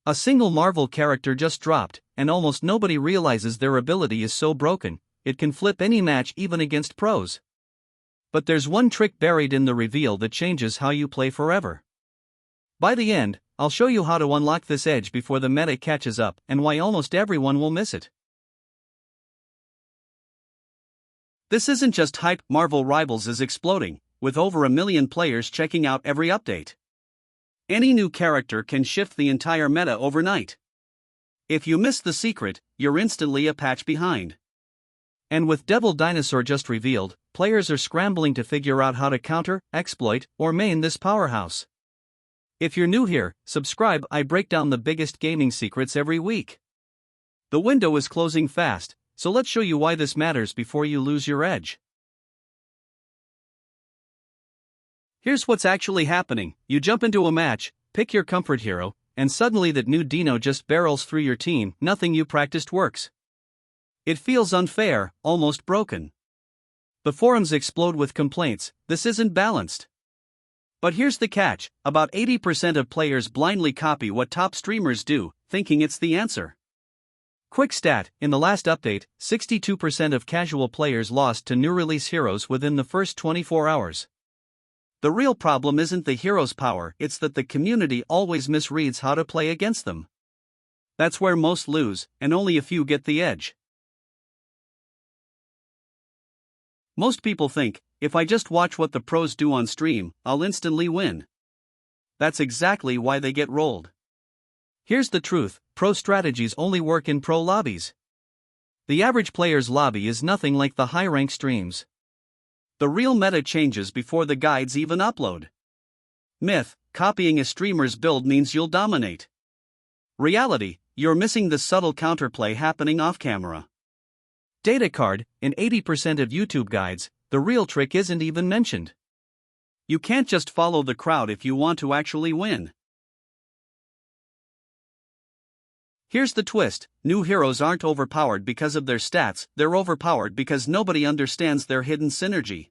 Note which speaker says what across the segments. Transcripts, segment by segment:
Speaker 1: A single Marvel character just dropped, and almost nobody realizes their ability is so broken, it can flip any match even against pros. But there's one trick buried in the reveal that changes how you play forever. By the end, I'll show you how to unlock this edge before the meta catches up and why almost everyone will miss it. This isn't just hype, Marvel Rivals is exploding, with over 1 million players checking out every update. Any new character can shift the entire meta overnight. If you miss the secret, you're instantly a patch behind. And with Devil Dinosaur just revealed, players are scrambling to figure out how to counter, exploit, or main this powerhouse. If you're new here, subscribe. I break down the biggest gaming secrets every week. The window is closing fast, so let's show you why this matters before you lose your edge. Here's what's actually happening. You jump into a match, pick your comfort hero, and suddenly that new dino just barrels through your team. Nothing you practiced works. It feels unfair, almost broken. The forums explode with complaints. This isn't balanced. But here's the catch, about 80% of players blindly copy what top streamers do, thinking it's the answer. Quick stat, in the last update, 62% of casual players lost to new release heroes within the first 24 hours. The real problem isn't the hero's power, it's that the community always misreads how to play against them. That's where most lose, and only a few get the edge. Most people think, if I just watch what the pros do on stream, I'll instantly win. That's exactly why they get rolled. Here's the truth, pro strategies only work in pro lobbies. The average player's lobby is nothing like the high-rank streams. The real meta changes before the guides even upload. Myth, copying a streamer's build means you'll dominate. Reality, you're missing the subtle counterplay happening off-camera. Data card, in 80% of YouTube guides, the real trick isn't even mentioned. You can't just follow the crowd if you want to actually win. Here's the twist, new heroes aren't overpowered because of their stats, they're overpowered because nobody understands their hidden synergy.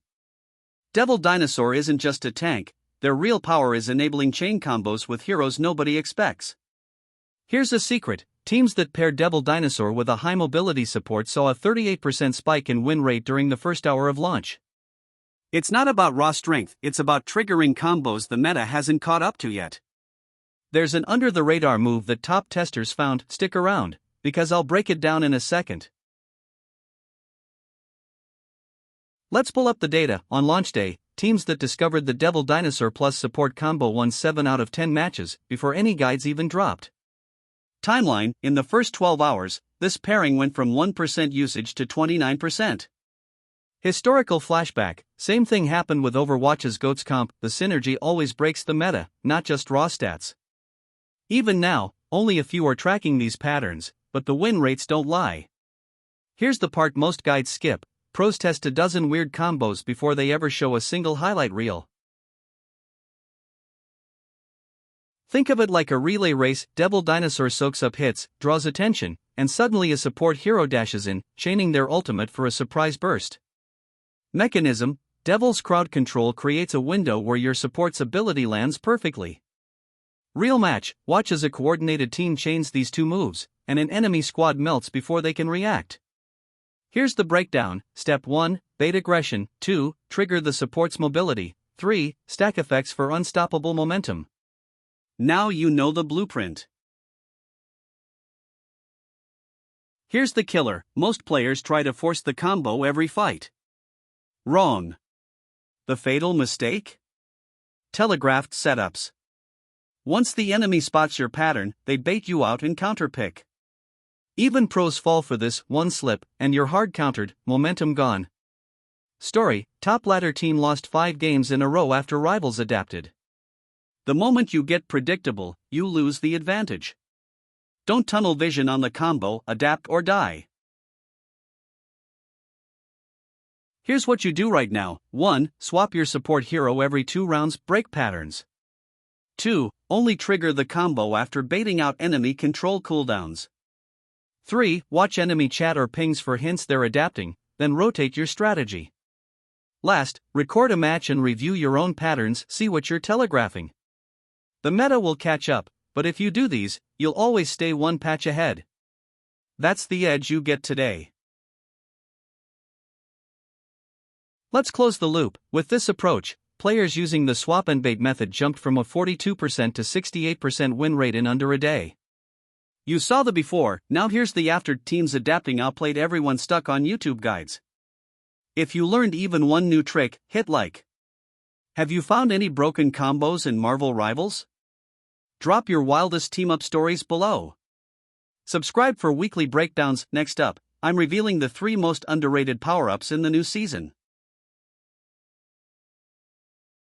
Speaker 1: Devil Dinosaur isn't just a tank, their real power is enabling chain combos with heroes nobody expects. Here's a secret, teams that pair Devil Dinosaur with a high mobility support saw a 38% spike in win rate during the first hour of launch. It's not about raw strength, it's about triggering combos the meta hasn't caught up to yet. There's an under-the-radar move that top testers found. Stick around, because I'll break it down in a second. Let's pull up the data. On launch day, teams that discovered the Devil Dinosaur plus support combo won 7 out of 10 matches, before any guides even dropped. Timeline, in the first 12 hours, this pairing went from 1% usage to 29%. Historical flashback, same thing happened with Overwatch's GOATS comp. The synergy always breaks the meta, not just raw stats. Even now, only a few are tracking these patterns, but the win rates don't lie. Here's the part most guides skip, pros test a dozen weird combos before they ever show a single highlight reel. Think of it like a relay race. Devil Dinosaur soaks up hits, draws attention, and suddenly a support hero dashes in, chaining their ultimate for a surprise burst. Mechanism, Devil's crowd control creates a window where your support's ability lands perfectly. Real match, watch as a coordinated team chains these two moves, and an enemy squad melts before they can react. Here's the breakdown. Step 1, bait aggression. 2, trigger the support's mobility. 3, stack effects for unstoppable momentum. Now you know the blueprint. Here's the killer, most players try to force the combo every fight. Wrong. The fatal mistake? Telegraphed setups. Once the enemy spots your pattern, they bait you out and counterpick. Even pros fall for this. One slip, and you're hard countered, momentum gone. Story, top ladder team lost 5 games in a row after rivals adapted. The moment you get predictable, you lose the advantage. Don't tunnel vision on the combo, adapt or die. Here's what you do right now. 1, swap your support hero every 2 rounds, break patterns. 2, only trigger the combo after baiting out enemy control cooldowns. 3, watch enemy chat or pings for hints they're adapting, then rotate your strategy. Last, record a match and review your own patterns, see what you're telegraphing. The meta will catch up, but if you do these, you'll always stay one patch ahead. That's the edge you get today. Let's close the loop. With this approach, players using the swap and bait method jumped from a 42% to 68% win rate in under a day. You saw the before, now here's the after. Teams adapting outplayed everyone stuck on YouTube guides. If you learned even one new trick, hit like. Have you found any broken combos in Marvel Rivals? Drop your wildest team-up stories below. Subscribe for weekly breakdowns. Next up, I'm revealing the 3 most underrated power-ups in the new season.